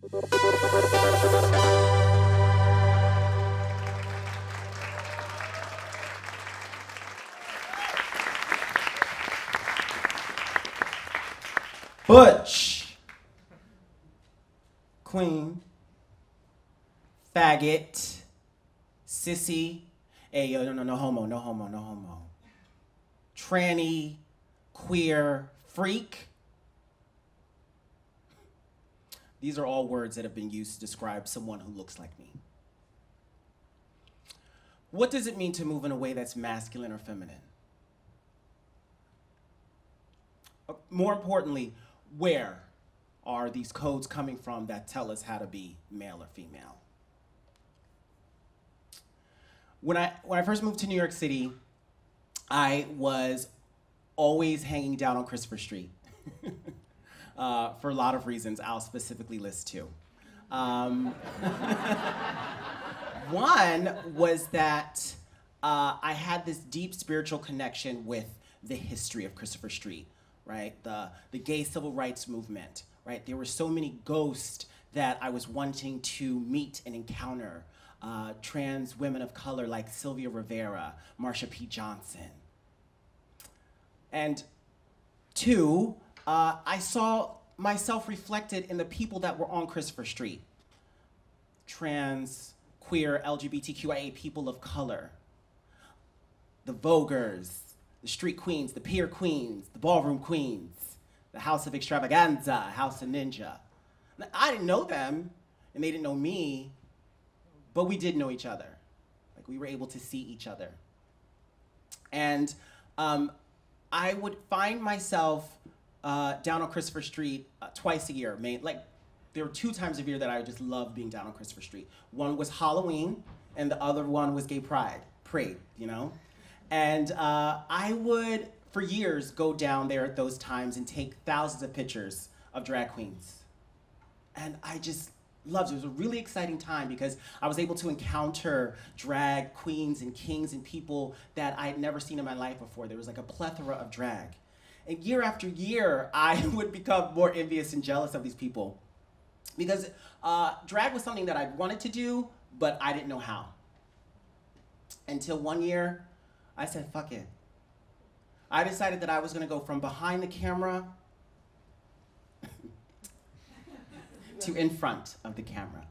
Butch, queen, faggot, sissy, hey, yo, no homo, no homo, no homo. Tranny, queer, freak. These are all words that have been used to describe someone who looks like me. What does it mean to move in a way that's masculine or feminine? More importantly, where are these codes coming from that tell us how to be male or female? When I first moved to New York City, I was always hanging down on Christopher Street for a lot of reasons I'll specifically list two. One was that I had this deep spiritual connection with the history of Christopher Street, right? The gay civil rights movement, right? There were so many ghosts that I was wanting to meet and encounter. Trans women of color like Sylvia Rivera, Marsha P. Johnson. And two, I saw myself reflected in the people that were on Christopher Street. Trans, queer, LGBTQIA people of color. The Voguers, the street queens, the pier queens, the ballroom queens, the House of Extravaganza, House of Ninja. Now, I didn't know them, and they didn't know me, but we did know each other. Like, we were able to see each other. And I would find myself down on Christopher Street twice a year. There were 2 times a year that I just loved being down on Christopher Street. One was Halloween, and the other one was Gay Parade, you know? And I would, for years, go down there at those times and take thousands of pictures of drag queens. And I just loved it. It was a really exciting time because I was able to encounter drag queens and kings and people that I had never seen in my life before. There was like a plethora of drag. And year after year, I would become more envious and jealous of these people because drag was something that I wanted to do, but I didn't know how. Until one year, I said, fuck it. I decided that I was gonna go from behind the camera to in front of the camera.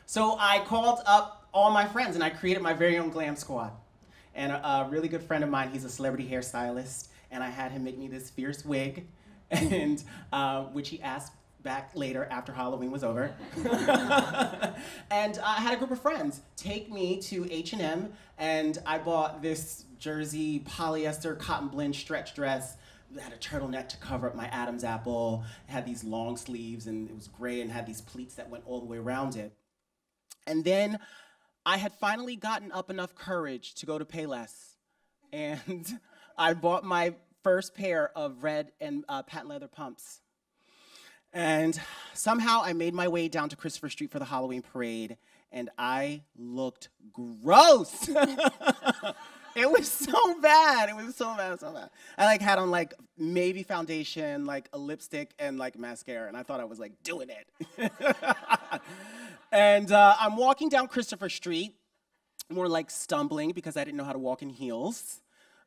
So I called up all my friends and I created my very own glam squad. And a really good friend of mine, he's a celebrity hairstylist, and I had him make me this fierce wig, and which he asked back later after Halloween was over. And I had a group of friends take me to H&M, and I bought this jersey polyester cotton blend stretch dress. It had a turtleneck to cover up my Adam's apple. It had these long sleeves, and it was gray, and had these pleats that went all the way around it. And then I had finally gotten up enough courage to go to Payless, and I bought my first pair of red and patent leather pumps. And somehow I made my way down to Christopher Street for the Halloween parade, and I looked gross. It was so bad. It was so bad, so bad. I had on maybe foundation, a lipstick, and mascara, and I thought I was doing it. And I'm walking down Christopher Street, more stumbling because I didn't know how to walk in heels.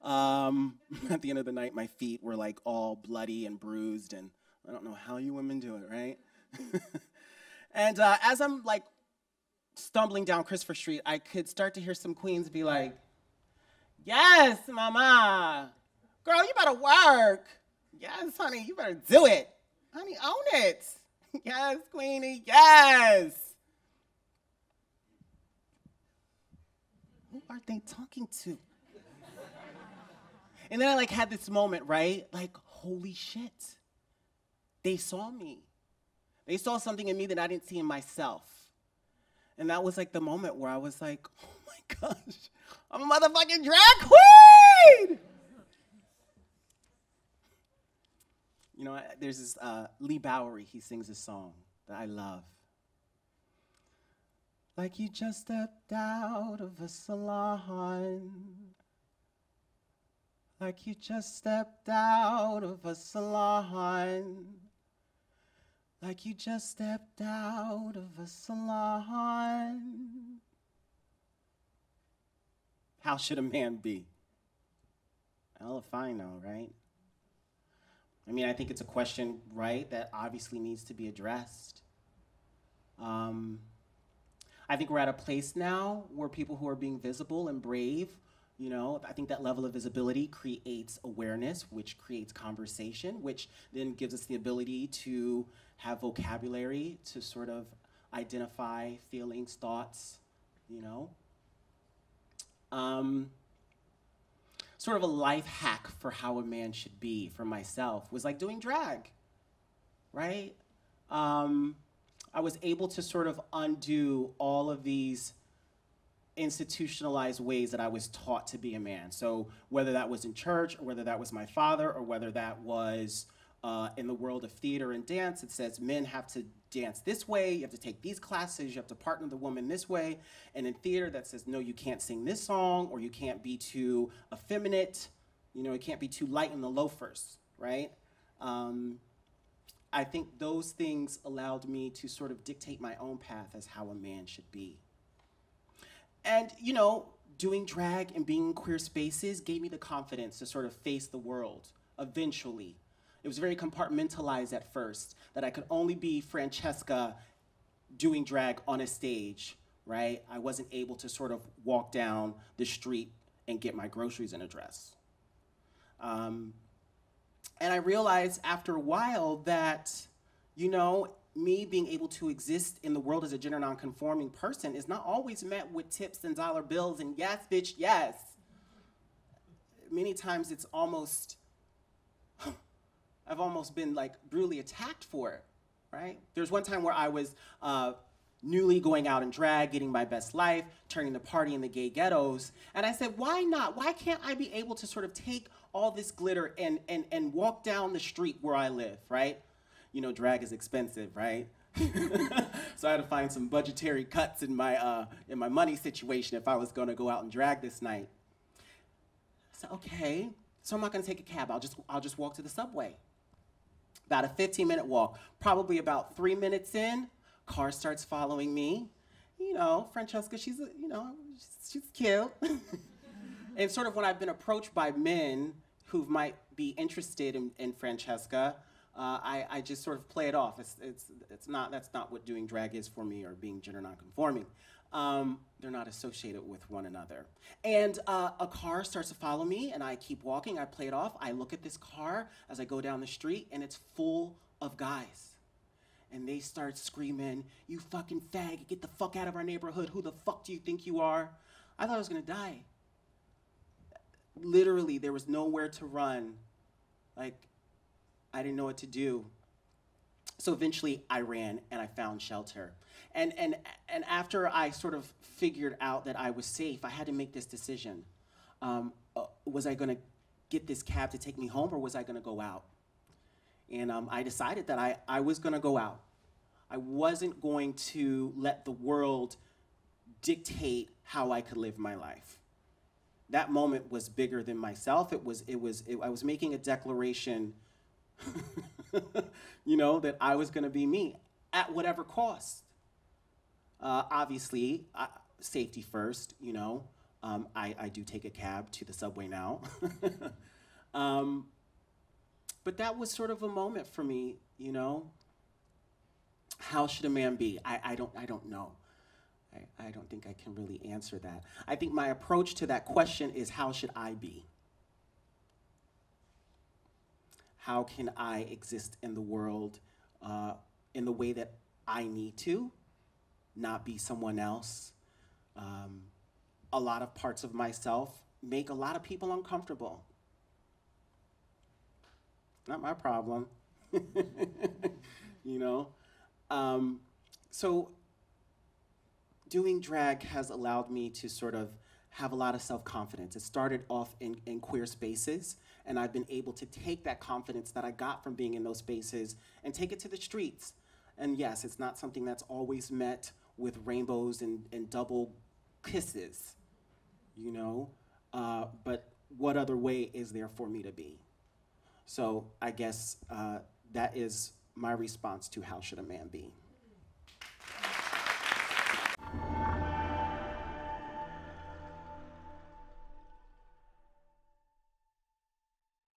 At the end of the night, my feet were all bloody and bruised, and I don't know how you women do it, right? And as I'm stumbling down Christopher Street, I could start to hear some queens be like, yes, mama. Girl, you better work. Yes, honey, you better do it. Honey, own it. Yes, queenie, yes. Who are they talking to? And then I had this moment, right? Holy shit. They saw me. They saw something in me that I didn't see in myself. And that was the moment where I was like, oh my gosh, I'm a motherfucking drag queen! You know, there's this Lee Bowery, he sings this song that I love. Like you just stepped out of a salon. Like you just stepped out of a salon. like you just stepped out of a salon. How should a man be? Well, if I know, right? I mean, I think it's a question, right, that obviously needs to be addressed. I think we're at a place now where people who are being visible and brave, you know, I think that level of visibility creates awareness, which creates conversation, which then gives us the ability to have vocabulary to sort of identify feelings, thoughts, you know. Sort of a life hack for how a man should be for myself was like doing drag, right? I was able to sort of undo all of these institutionalized ways that I was taught to be a man. So whether that was in church, or whether that was my father, or whether that was in the world of theater and dance, it says men have to dance this way, you have to take these classes, you have to partner the woman this way. And in theater that says, no, you can't sing this song, or you can't be too effeminate, you know, it can't be too light in the loafers, right? I think those things allowed me to sort of dictate my own path as how a man should be. And, you know, doing drag and being in queer spaces gave me the confidence to sort of face the world eventually. It was very compartmentalized at first, that I could only be Francesca doing drag on a stage, right? I wasn't able to sort of walk down the street and get my groceries in a dress. And I realized after a while that, you know, me being able to exist in the world as a gender nonconforming person is not always met with tips and dollar bills and yes, bitch, yes. Many times it's almost, I've almost been like brutally attacked for it, right? There's one time where I was newly going out in drag, getting my best life, turning the party in the gay ghettos, and I said, why not? Why can't I be able to sort of take all this glitter and walk down the street where I live, right? You know, drag is expensive, right? So I had to find some budgetary cuts in my money situation if I was gonna go out and drag this night. So okay, so I'm not gonna take a cab, I'll just walk to the subway. About a 15-minute walk, probably about 3 minutes in, car starts following me. You know, Francesca, she's cute. And sort of when I've been approached by men who might be interested in Francesca, I just sort of play it off. That's not what doing drag is for me, or being gender nonconforming. They're not associated with one another. And a car starts to follow me, and I keep walking, I play it off. I look at this car as I go down the street, and it's full of guys. And they start screaming, "You fucking fag, get the fuck out of our neighborhood. Who the fuck do you think you are?" I thought I was gonna die. Literally, there was nowhere to run. Like, I didn't know what to do. So eventually I ran and I found shelter. And after I sort of figured out that I was safe, I had to make this decision. Was I gonna get this cab to take me home, or was I gonna go out? And I decided that I was gonna go out. I wasn't going to let the world dictate how I could live my life. That moment was bigger than myself. I was making a declaration, you know, that I was gonna be me at whatever cost. Obviously, safety first, you know. I do take a cab to the subway now. But that was sort of a moment for me, you know. How should a man be? I don't know. I don't think I can really answer that. I think my approach to that question is, how should I be? How can I exist in the world in the way that I need to, not be someone else? A lot of parts of myself make a lot of people uncomfortable. Not my problem, you know? So doing drag has allowed me to sort of have a lot of self-confidence. It started off in queer spaces, and I've been able to take that confidence that I got from being in those spaces and take it to the streets. And yes, it's not something that's always met with rainbows and double kisses, you know? But what other way is there for me to be? So I guess that is my response to how should a man be.